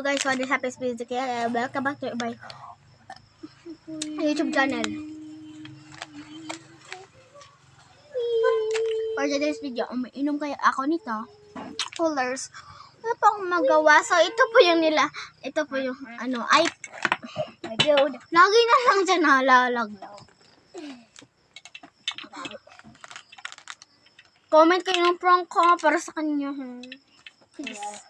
guys, so this happy music. Welcome back to my YouTube channel. For today's video, umiinom kayo ako nito. Coolers. Wala pa akong magawa. So, ito po yung nila. Ito po yung, lagi na lang dyan nalalaglaw. Comment kayo ng prank ko para sa kanya. Please.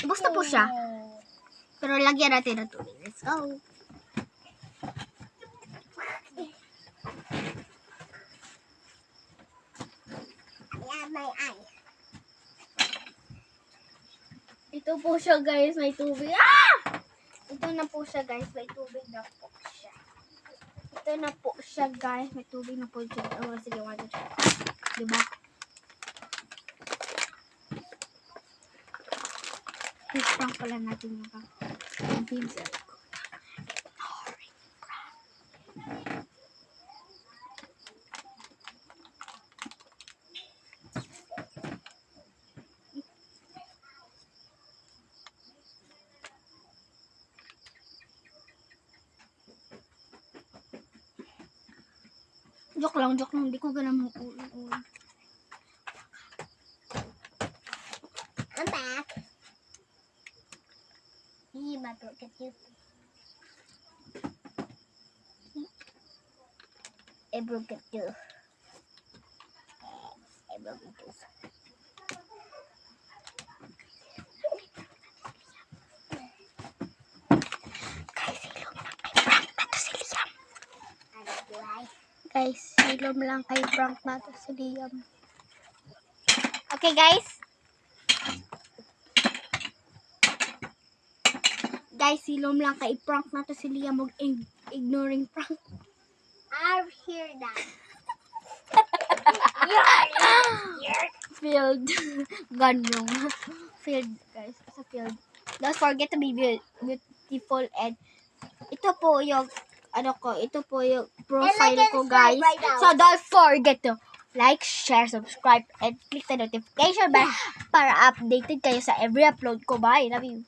Ubus na po siya. Pero lagyan natin ng tubig. Let's go. Ito po siya guys, may tubig. Ito na po siya guys, may tubig na po siya. Ito na po siya guys, may tubig na po siya. Oh, sige, wala siya. Diba? I-prank pala natin yung pinsel ko. Joke lang, hindi ko ganun ulo. I'm back. See, my broken tooth. A broken tooth. A broken tooth. Guys, silom lang kay prank natin si Liam. Okay, guys. Guys, silom lang kay prank natin si Liam. Huwag ignoring prank. I hear that. Field. Gone wrong. Field, guys. Sa field. Don't forget to be beautiful and ito po yung ito po yung profile ko, guys. right now. So, don't forget to like, share, subscribe, and click the notification bell para updated kayo sa every upload ko. Bye. Love you.